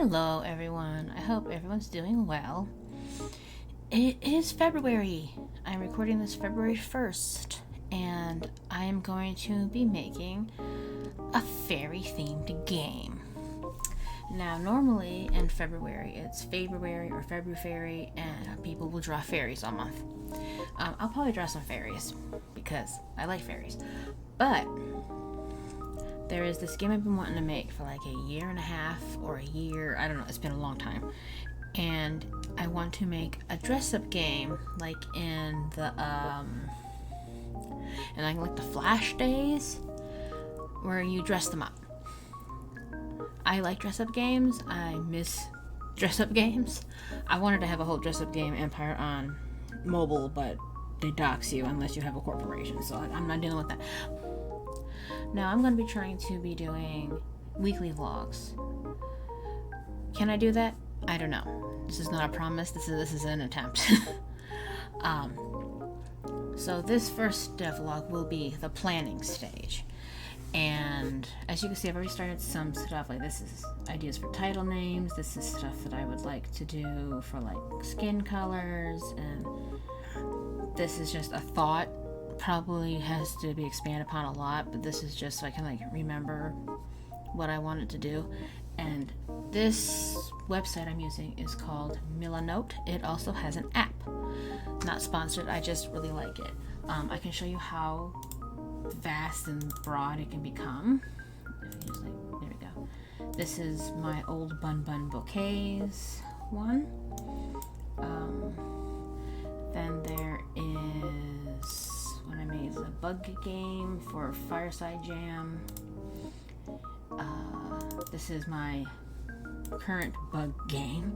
Hello everyone, I hope everyone's doing well. It is February. I'm recording this February 1st, and I am going to be making a fairy themed game. Now normally in February it's February or February and people will draw fairies all month. I'll probably draw some fairies because I like fairies, but there is this game I've been wanting to make for like a year and a half or a year. I don't know. It's been a long time. And I want to make a dress-up game like in the the Flash days where you dress them up. I like dress-up games. I miss dress-up games. I wanted to have a whole dress-up game empire on mobile, but they dox you unless you have a corporation. So I'm not dealing with that. Now I'm going to be trying to be doing weekly vlogs. Can I do that? I don't know. This is not a promise. This is an attempt. So this first devlog will be the planning stage. And as you can see, I've already started some stuff. Like this is ideas for title names. This is stuff that I would like to do for like skin colors. And this is just a thought. Probably has to be expanded upon a lot, but this is just so I can like remember what I wanted to do. And this website I'm using is called Milanote. It also has an app. Not sponsored, I just really like it. I can show you how vast and broad it can become. If you just like, there we go. This is my old Bun Bun Bouquets one. Then there is when I made a bug game for Fireside Jam. This is my current bug game.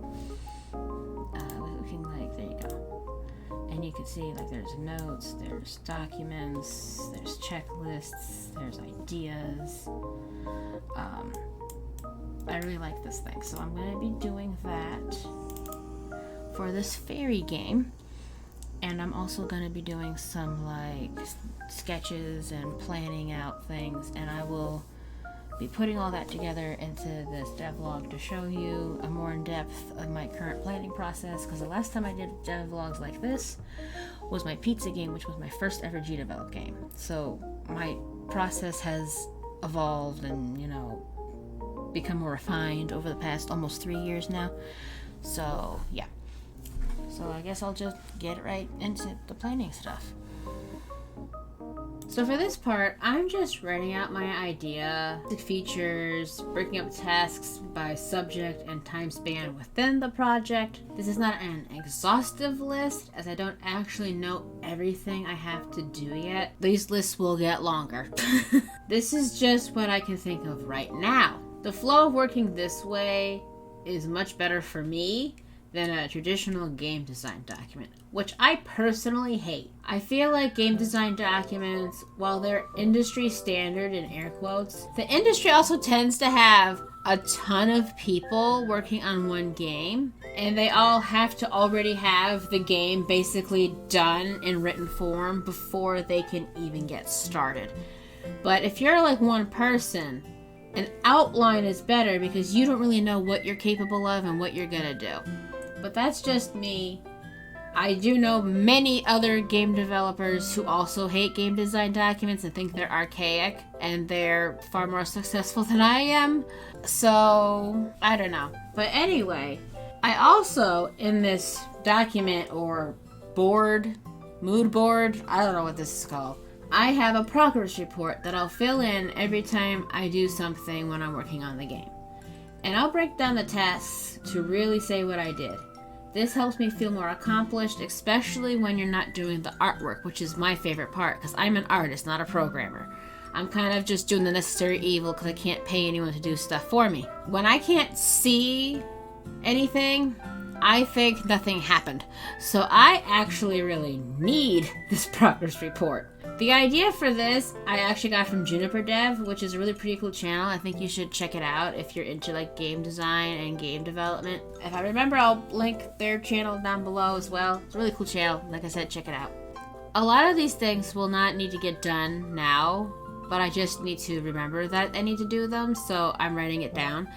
Looking like, there you go. And you can see like there's notes, there's documents, there's checklists, there's ideas. I really like this thing, so I'm going to be doing that for this fairy game. And I'm also going to be doing some like sketches and planning out things, and I will be putting all that together into this devlog to show you a more in-depth of my current planning process, because the last time I did devlogs like this was my pizza game, which was my first ever GDevelop game. So my process has evolved and, you know, become more refined over the past almost 3 years now. So yeah. So I guess I'll just get right into the planning stuff. So for this part, I'm just writing out my idea, the features, breaking up tasks by subject and time span within the project. This is not an exhaustive list, as I don't actually know everything I have to do yet. These lists will get longer. This is just what I can think of right now. The flow of working this way is much better for me than a traditional game design document, which I personally hate. I feel like game design documents, while they're industry standard in air quotes, the industry also tends to have a ton of people working on one game, and they all have to already have the game basically done in written form before they can even get started. But if you're like one person, an outline is better because you don't really know what you're capable of and what you're gonna do. But that's just me. I do know many other game developers who also hate game design documents and think they're archaic, and they're far more successful than I am. So, I don't know. But anyway, I also, in this document or board, mood board, I don't know what this is called, I have a progress report that I'll fill in every time I do something when I'm working on the game. And I'll break down the tasks to really say what I did. This helps me feel more accomplished, especially when you're not doing the artwork, which is my favorite part, because I'm an artist, not a programmer. I'm kind of just doing the necessary evil because I can't pay anyone to do stuff for me. When I can't see anything, I think nothing happened. So I actually really need this progress report. The idea for this, I actually got from Juniper Dev, which is a really pretty cool channel. I think you should check it out if you're into like game design and game development. If I remember, I'll link their channel down below as well. It's a really cool channel. Like I said, check it out. A lot of these things will not need to get done now, but I just need to remember that I need to do them, so I'm writing it down.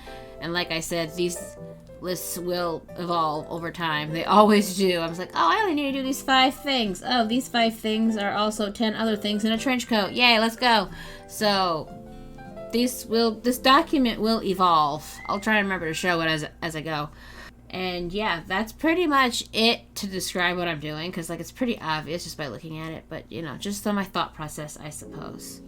And like I said, these lists will evolve over time. They always do. I was like, oh, I only need to do these 5 things. Oh, these 5 things are also 10 other things in a trench coat. Yay, let's go. So this document will evolve. I'll try to remember to show it as I go. And yeah, that's pretty much it to describe what I'm doing, because like it's pretty obvious just by looking at it, but you know, just on my thought process, I suppose.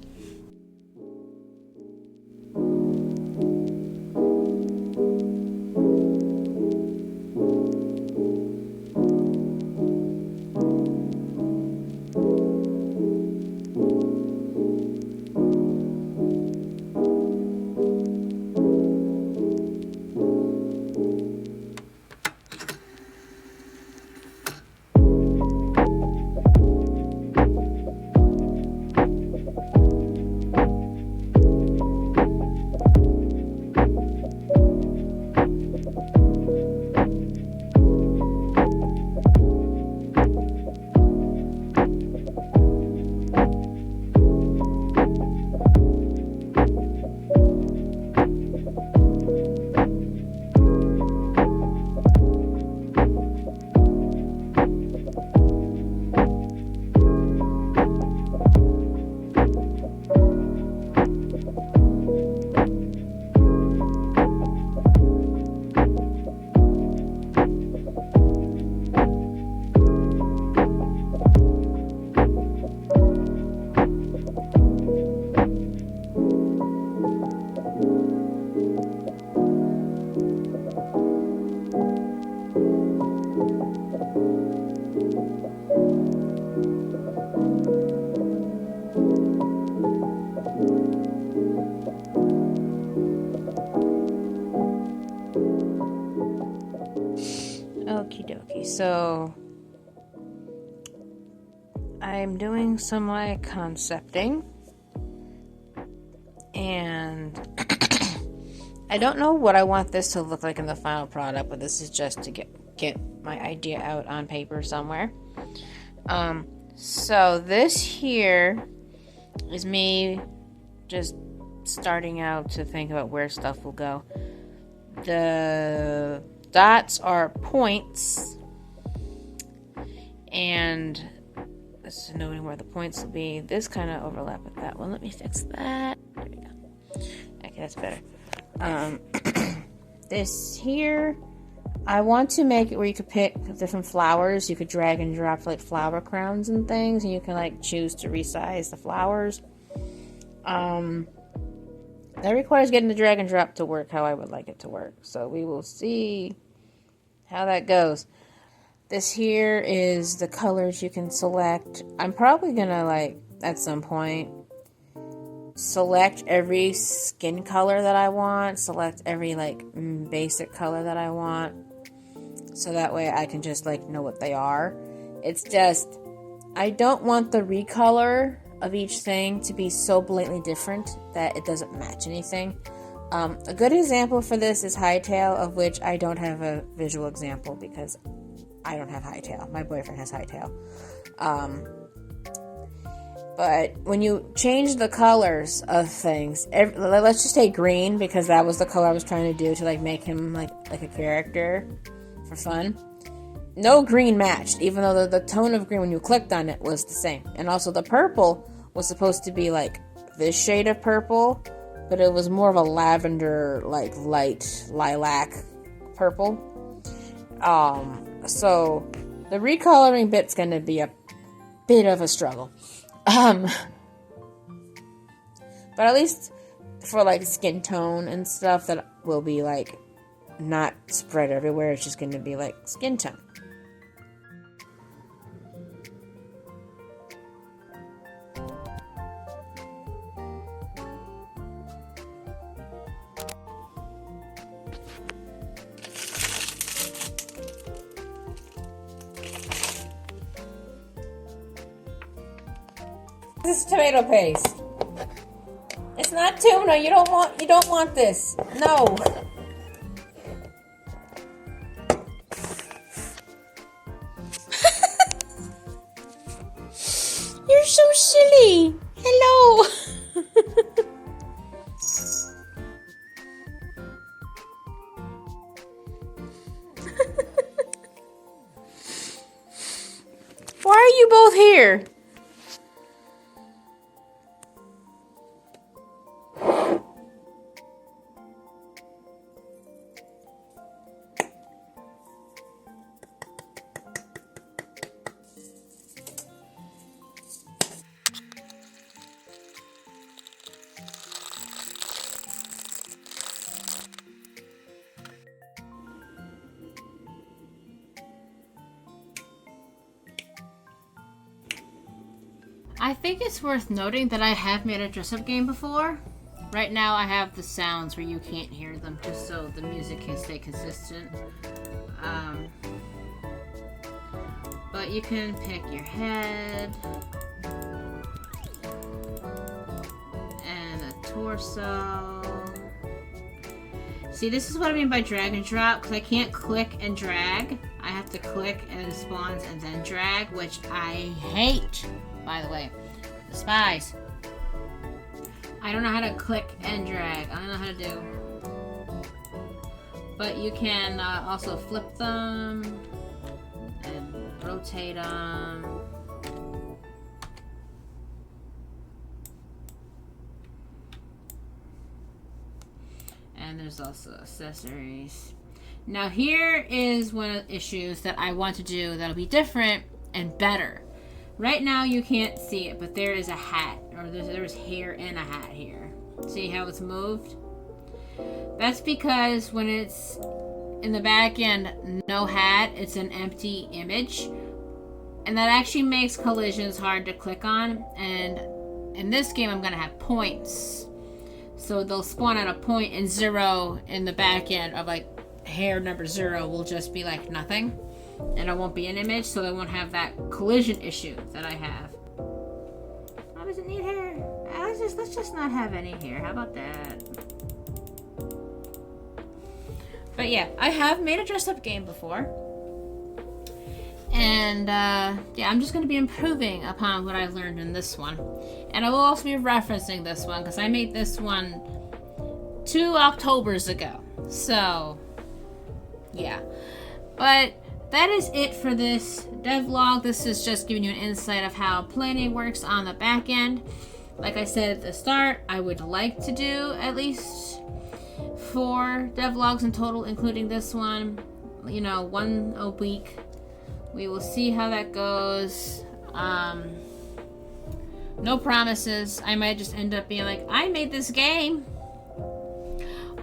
Okie dokie, so I'm doing some like concepting, and I don't know what I want this to look like in the final product, but this is just to get my idea out on paper somewhere. So this here is me just starting out to think about where stuff will go. The dots are points, and this is knowing where the points will be. This kind of overlap with that one. Let me fix that. There we go. Okay, that's better. This here, I want to make it where you could pick different flowers. You could drag and drop like flower crowns and things, and you can like choose to resize the flowers. That requires getting the drag and drop to work how I would like it to work. So we will see how that goes. This here is the colors you can select. I'm probably gonna like at some point select every skin color that I want, select every like basic color that I want, so that way I can just like know what they are. It's just I don't want the recolor of each thing to be so blatantly different that it doesn't match anything. A good example for this is Hightail, of which I don't have a visual example because I don't have Hightail. My boyfriend has Hightail. But when you change the colors of things, let's just say green, because that was the color I was trying to do to like make him like a character for fun. No green matched, even though the tone of green when you clicked on it was the same. And also the purple was supposed to be like this shade of purple, but it was more of a lavender, like light lilac purple. So the recoloring bit's gonna be a bit of a struggle. But at least for like skin tone and stuff, that will be like not spread everywhere. It's just gonna be like skin tone. This is tomato paste. It's not tuna. You don't want this. No. You're so silly. Hello. you both here? I think it's worth noting that I have made a dress-up game before. Right now I have the sounds where you can't hear them, just so the music can stay consistent. But you can pick your head and a torso. See, this is what I mean by drag and drop, because I can't click and drag. I have to click and it spawns and then drag, which I hate, by the way. Despise. I don't know how to click and drag. I don't know how to do. But you can also flip them and rotate them. And there's also accessories. Now here is one of the issues that I want to do that'll be different and better. Right now you can't see it, but there is a hat, or there's hair in a hat here. See how it's moved? That's because when it's in the back end, no hat, it's an empty image. And that actually makes collisions hard to click on. And in this game, I'm gonna have points. So they'll spawn at a point, and 0 in the back end of like hair number 0 will just be like nothing. And it won't be an image, so I won't have that collision issue that I have. Oh, does it need hair? Let's just not have any hair. How about that? But yeah, I have made a dress-up game before. And yeah, I'm just going to be improving upon what I've learned in this one. And I will also be referencing this one, because I made this one 2 Octobers ago. So, yeah. But that is it for this devlog. This is just giving you an insight of how planning works on the back end. Like I said at the start, I would like to do at least 4 devlogs in total, including this one. You know, 1 a week. We will see how that goes. No promises. I might just end up being like, I made this game.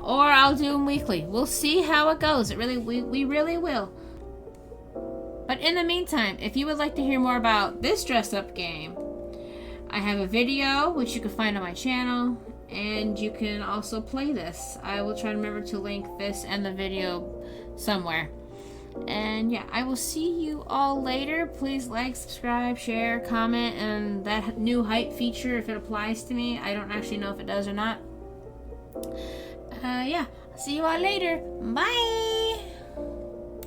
Or I'll do them weekly. We'll see how it goes. We really will. But in the meantime, if you would like to hear more about this dress-up game, I have a video which you can find on my channel, and you can also play this. I will try to remember to link this and the video somewhere. And yeah, I will see you all later. Please like, subscribe, share, comment, and that new hype feature, if it applies to me. I don't actually know if it does or not. Yeah, see you all later. Bye!